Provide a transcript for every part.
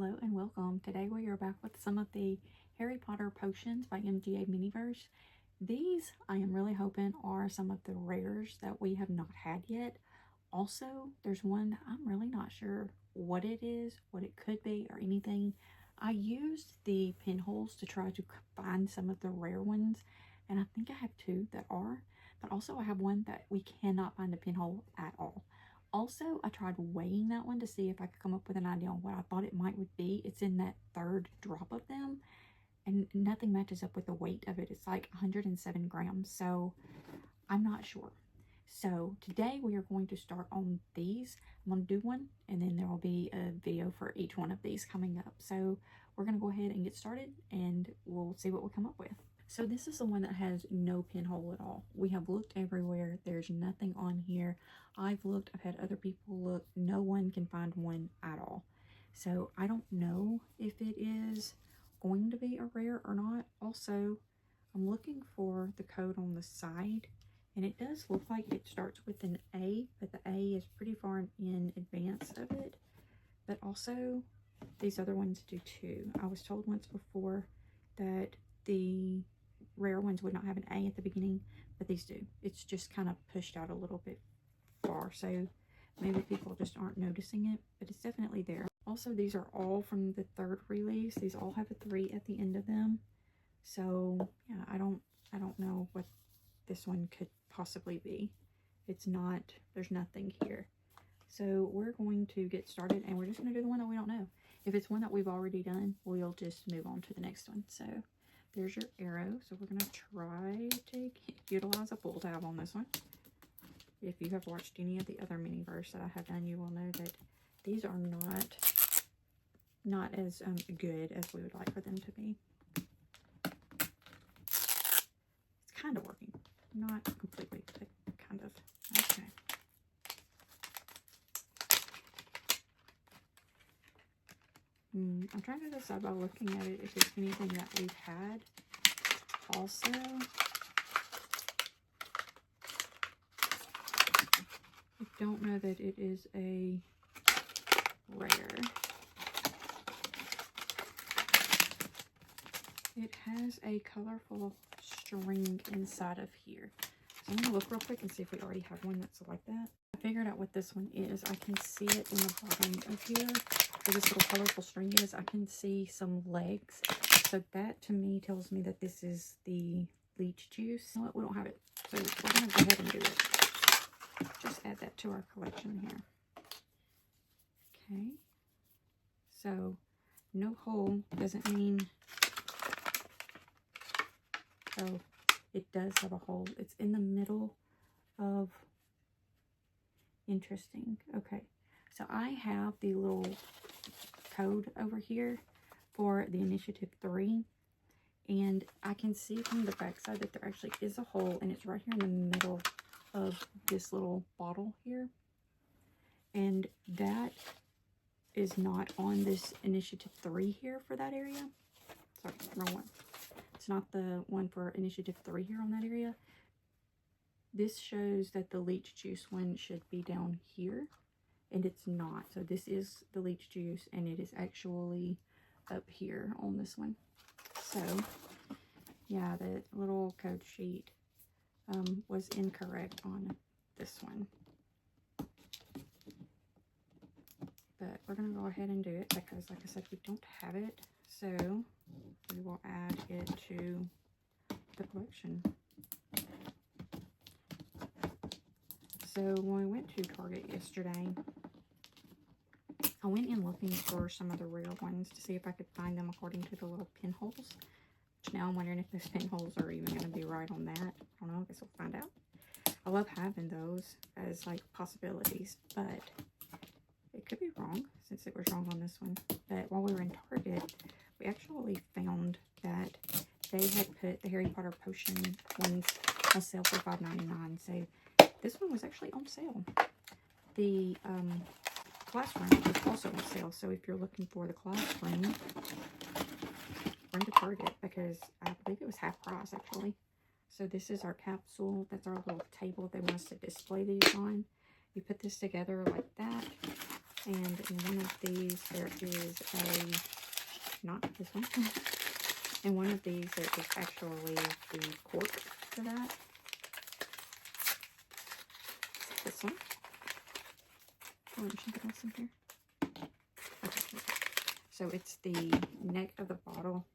Hello and welcome. Today we are back with some of the Harry Potter potions by MGA Miniverse. These I am really hoping are some of the rares that we have not had yet. Also, there's one that I'm really not sure what it is, what it could be, or anything. I used the pinholes to try to find some of the rare ones, and I think I have two that are, but also I have one that we cannot find a pinhole at all. Also, I tried weighing that one to see if I could come up with an idea on what I thought it might would be. It's in that third drop of them, and nothing matches up with the weight of it. It's like 107 grams, so I'm not sure. So today we are going to start on these. I'm going to do one, and then there will be a video for each one of these coming up. So we're going to go ahead and get started, and we'll see what we come up with. So this is the one that has no pinhole at all. We have looked everywhere. There's nothing on here. I've looked, I've had other people look. No one can find one at all. So I don't know if it is going to be a rare or not. Also, I'm looking for the code on the side, and it does look like it starts with an A, but the A is pretty far in advance of it. But also, these other ones do too. I was told once before that the rare ones would not have an A at the beginning, but these do. It's just kind of pushed out a little bit far, so maybe people just aren't noticing it, but it's definitely there. Also, these are all from the third release. These all have a 3 at the end of them. So yeah, I don't know what this one could possibly be. It's not, there's nothing here. So we're going to get started, and we're just going to do the one that we don't know. If it's one that we've already done, we'll just move on to the next one. So there's your arrow. So we're going to try to utilize a pull tab on this one. If you have watched any of the other Miniverse that I have done, you will know that these are not as good as we would like for them to be. It's kind of working. Not completely, but kind of. Okay. I'm trying to decide by looking at it if it's anything that we've had. Also, I don't know that it is a rare. It has a colorful string inside of here. So I'm going to look real quick and see if we already have one that's like that. I figured out what this one is. I can see it in the bottom of here. Where this little colorful string is, I can see some legs. So that to me tells me that this is the Leech juice. You know what? We don't have it. So we're going to go ahead and do it. Just add that to our collection here. Okay. So no hole doesn't mean... Oh, it does have a hole. It's in the middle of... Interesting. Okay. So I have the little code over here for the Initiative 3. And I can see from the backside that there actually is a hole. And it's right here in the middle of this little bottle here. And that is not on this Initiative 3 here for that area. Sorry, wrong one. It's not the one for Initiative 3 here on that area. This shows that the Leech Juice one should be down here. And it's not. So this is the Leech Juice, and it is actually up here on this one. So, yeah, the little code sheet was incorrect on this one. But we're going to go ahead and do it because, like I said, we don't have it. So we will add it to the collection. So when we went to Target yesterday, I went in looking for some of the rare ones to see if I could find them according to the little pinholes. Which now I'm wondering if those pinholes are even going to be right on that. I don't know. I guess we'll find out. I love having those as like possibilities, but it could be wrong since it was wrong on this one. But while we were in Target, we actually found that they had put the Harry Potter potion ones on sale for $5.99. So this one was actually on sale. The classroom was also on sale. So if you're looking for the classroom, run to Target because I believe it was half price actually. So this is our capsule. That's our little table they want us to display these on. You put this together like that. And in one of these, there is a, not this one, in one of these, there is actually the cork for that. This one. Oh, there's something else in here. Okay. So it's the neck of the bottle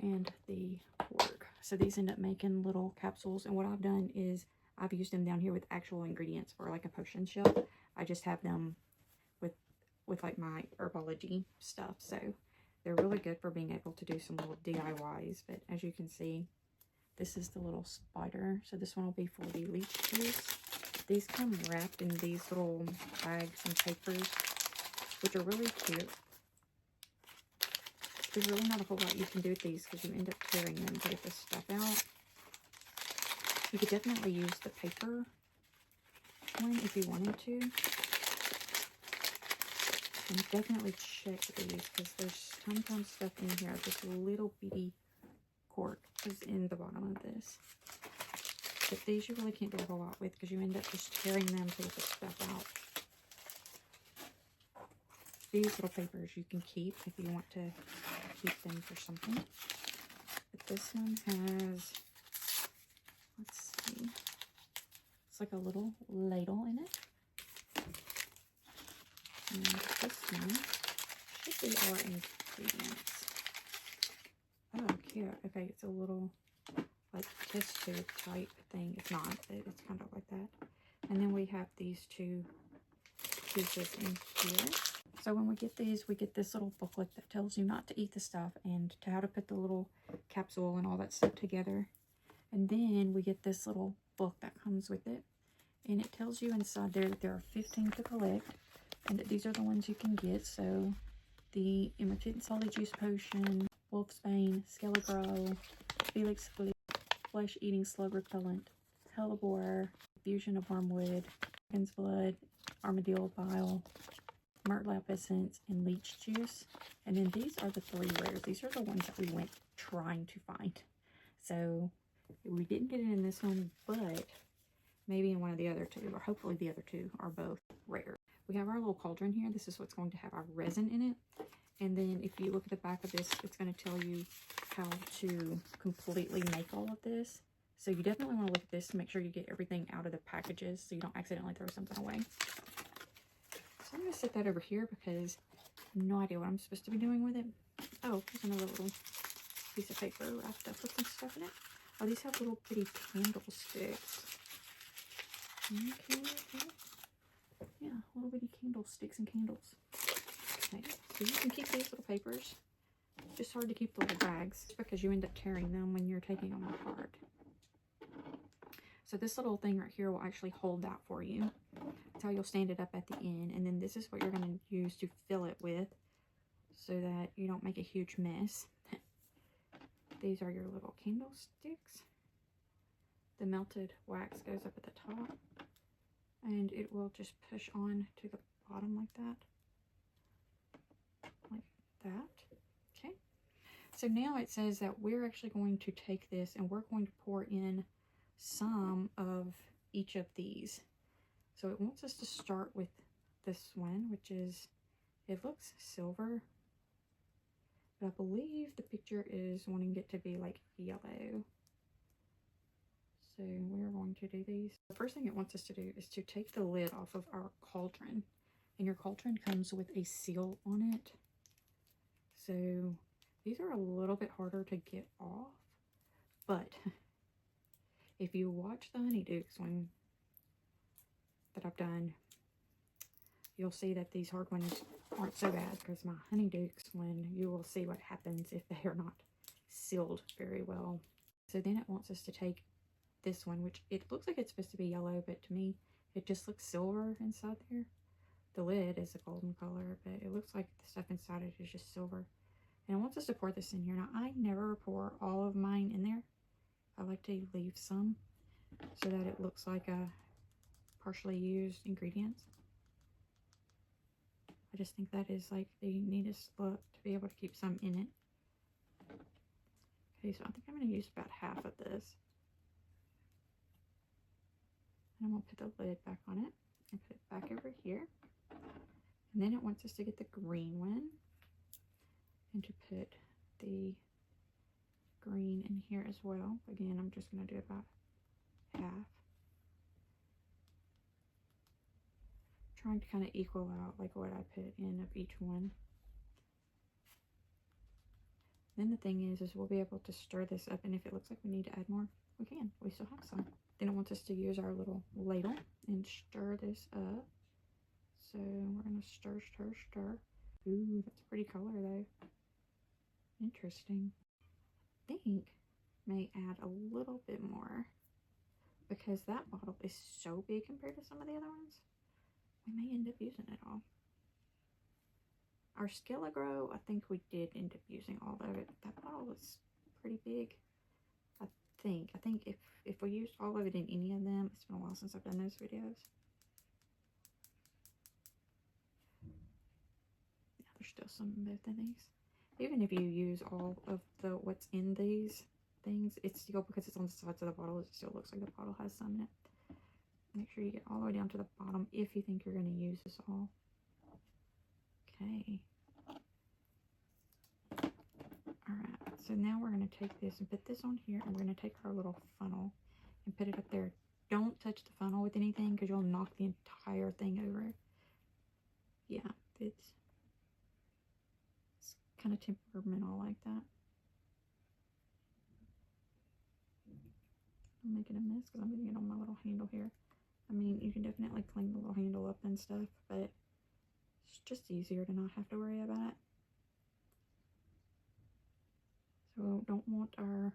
and the cork. So these end up making little capsules, and what I've done is I've used them down here with actual ingredients for like a potion shelf. I just have them with like my herbology stuff, so they're really good for being able to do some little DIYs. But as you can see, this is the little spider, so this one will be for the leech juice. These come wrapped in these little bags and papers, which are really cute. There's really not a whole lot you can do with these because you end up tearing them to get this stuff out. You could definitely use the paper one if you wanted to. And definitely check these because there's sometimes stuff in here. This little bitty cork is in the bottom of this. But these you really can't do a whole lot with because you end up just tearing them to get the stuff out. These little papers you can keep if you want to keep them for something. But this one has, let's see, it's like a little ladle in it. And this one should be our ingredients. Oh, cute. Okay, it's a little like test tube type thing. It's not, it's kind of like that. And then we have these two pieces in here. So when we get these, we get this little booklet that tells you not to eat the stuff and to how to put the little capsule and all that stuff together. And then we get this little book that comes with it. And it tells you inside there that there are 15 to collect. And that these are the ones you can get. So the Intermittent Solid Juice Potion, Wolfsbane, Skelegrow, Felix Flesh Eating Slug Repellent, Hellebore, Fusion of Wormwood, Dragon's Blood, Armadillo Bile, Myrtle Essence, and Leech Juice. And then these are the 3 rares. These are the ones that we went trying to find. So we didn't get it in this one, but maybe in one of the other 2, or hopefully the other 2 are both rare. We have our little cauldron here. This is what's going to have our resin in it. And then if you look at the back of this, it's going to tell you how to completely make all of this. So you definitely want to look at this to make sure you get everything out of the packages so you don't accidentally throw something away. So I'm going to set that over here because I have no idea what I'm supposed to be doing with it. Oh, there's another little piece of paper wrapped up with some stuff in it. Oh, these have little bitty candlesticks. Okay. Yeah, little bitty candlesticks and candles. Okay, so you can keep these little papers. It's just hard to keep the little bags because you end up tearing them when you're taking them apart. So this little thing right here will actually hold that for you. That's how you'll stand it up at the end. And then this is what you're going to use to fill it with so that you don't make a huge mess. These are your little candlesticks. The melted wax goes up at the top. And it will just push on to the bottom like that. Like that. Okay. So now it says that we're actually going to take this and we're going to pour in some of each of these. So it wants us to start with this one, which is, it looks silver. But I believe the picture is wanting it to be like yellow. So we're going to do these. The first thing it wants us to do is to take the lid off of our cauldron. And your cauldron comes with a seal on it. So these are a little bit harder to get off. But if you watch the honeydukes one that I've done, you'll see that these hard ones aren't so bad. Because my honeydukes one, you will see what happens if they are not sealed very well. So then it wants us to take this one, which it looks like it's supposed to be yellow, but to me it just looks silver inside there. The lid is a golden color, but it looks like the stuff inside it is just silver. And it wants us to pour this in here. Now I never pour all of mine in there. I like to leave some so that it looks like a partially used ingredients. I just think that is like the neatest look, to be able to keep some in it. Okay, so I think I'm going to use about half of this. And I'm going to put the lid back on it and put it back over here. And then it wants us to get the green one and to put the green in here as well. Again, I'm just going to do about half. Trying to kind of equal out like what I put in of each one. Then the thing is we'll be able to stir this up, and if it looks like we need to add more, we can. We still have some. Then it wants us to use our little ladle and stir this up. So we're going to stir, stir, stir. Ooh, that's a pretty color though. Interesting. I think may add a little bit more because that bottle is so big compared to some of the other ones. We may end up using it all. Our Skillet-Grow, I think we did end up using all of it. That bottle was pretty big. I think if we used all of it in any of them, it's been a while since I've done those videos. Yeah, there's still some in both of these. Even if you use all of the what's in these things, it's still, because it's on the sides of the bottle, it still looks like the bottle has some in it. Make sure you get all the way down to the bottom if you think you're going to use this all. Okay. Alright, so now we're going to take this and put this on here, and we're going to take our little funnel and put it up there. Don't touch the funnel with anything because you'll knock the entire thing over. Yeah, it's kind of temperamental like that. I'm making a mess because I'm putting it on my little handle here. I mean, you can definitely clean the little handle up and stuff, but it's just easier to not have to worry about it. So don't want our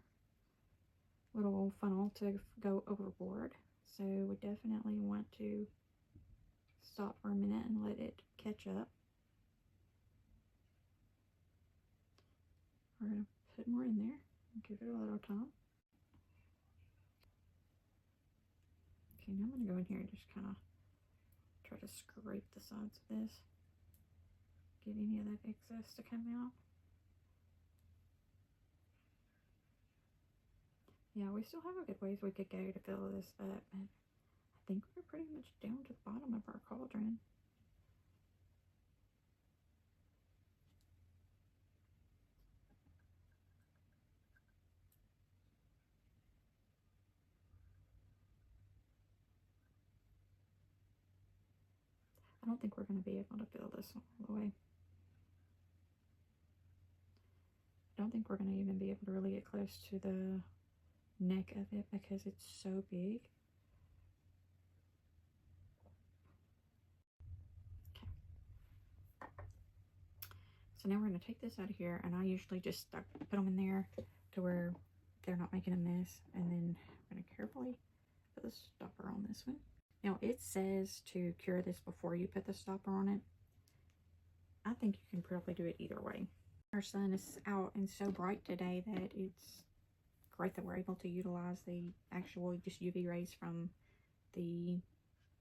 little funnel to go overboard. So we definitely want to stop for a minute and let it catch up. We're going to put more in there and give it a little top. Okay, now I'm going to go in here and just kind of try to scrape the sides of this. Get any of that excess to come out. Yeah, we still have a good ways we could go to fill this up, but I think we're pretty much down to the bottom of our cauldron. I don't think we're going to be able to fill this one all the way. I don't think we're going to even be able to really get close to the neck of it because it's so big. Okay. So now we're going to take this out of here, and I usually just put them in there to where they're not making a mess, and then I'm going to carefully put the stopper on this one. Now it says to cure this before you put the stopper on it. I think you can probably do it either way. Our sun is out and so bright today that it's great that we're able to utilize the actual just UV rays from the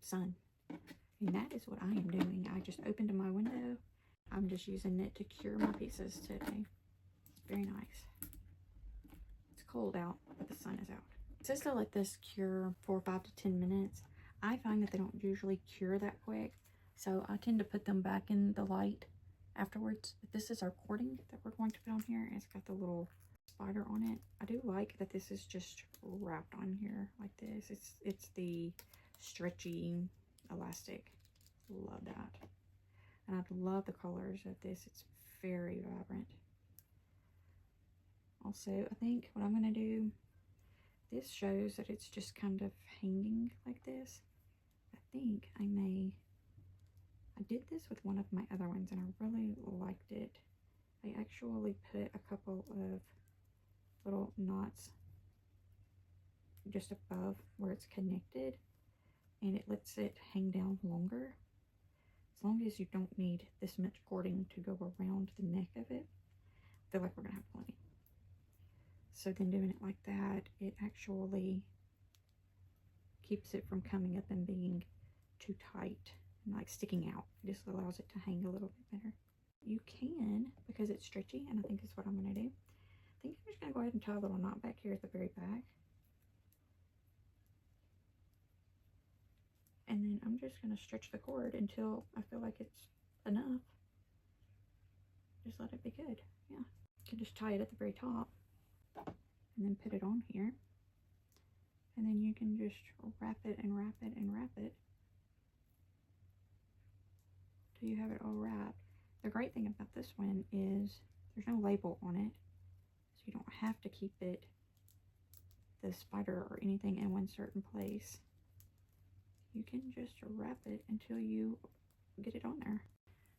sun. And that is what I am doing. I just opened my window. I'm just using it to cure my pieces today. It's very nice. It's cold out, but the sun is out. It says to let this cure for 5 to 10 minutes. I find that they don't usually cure that quick, so I tend to put them back in the light afterwards. But this is our cording that we're going to put on here, and it's got the little spider on it. I do like that this is just wrapped on here like this. It's the stretchy elastic. Love that. And I love the colors of this. It's very vibrant. Also, I think what I'm going to do, this shows that it's just kind of hanging like this. I think I did this with one of my other ones and I really liked it. I actually put a couple of little knots just above where it's connected, and it lets it hang down longer. As long as you don't need this much cording to go around the neck of it, I feel like we're gonna have plenty. So then doing it like that, it actually keeps it from coming up and being too tight and like sticking out. It just allows it to hang a little bit better. You can, because it's stretchy, and I think that's what I'm gonna do. I think I'm just gonna go ahead and tie a little knot back here at the very back. And then I'm just going to stretch the cord until I feel like it's enough. Just let it be good. Yeah. You can just tie it at the very top and then put it on here. And then you can just wrap it and wrap it and wrap it till you have it all wrapped. The great thing about this one is there's no label on it, so you don't have to keep it, the spider or anything, in one certain place. You can just wrap it until you get it on there.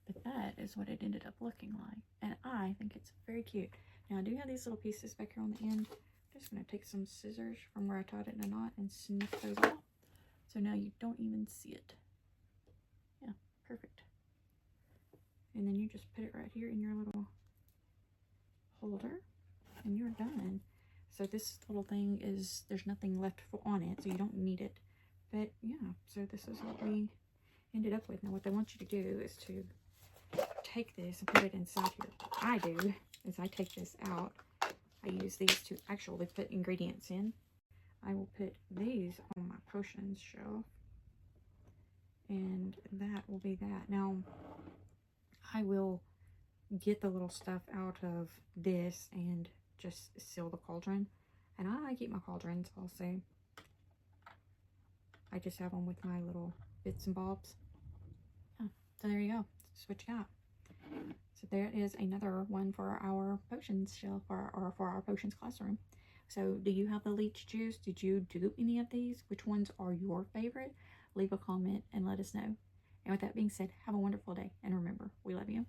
But that is what it ended up looking like, and I think it's very cute. Now I do have these little pieces back here on the end. I'm just going to take some scissors from where I tied it in a knot and snip those off. So now you don't even see it. Yeah, perfect. And then you just put it right here in your little holder and you're done. So this little thing is, there's nothing left on it, so you don't need it. But yeah, so this is what we ended up with. Now what they want you to do is to take this and put it inside here. What I do is I take this out. I use these to actually put ingredients in. I will put these on my potions shelf, and that will be that. Now I will get the little stuff out of this and just seal the cauldron. And I keep my cauldrons also. I just have them with my little bits and bobs. Yeah, so there you go. That's what you got. So there is another one for our potions shelf, or for our potions classroom. So do you have the leech juice? Did you do any of these? Which ones are your favorite? Leave a comment and let us know. And with that being said, have a wonderful day. And remember, we love you.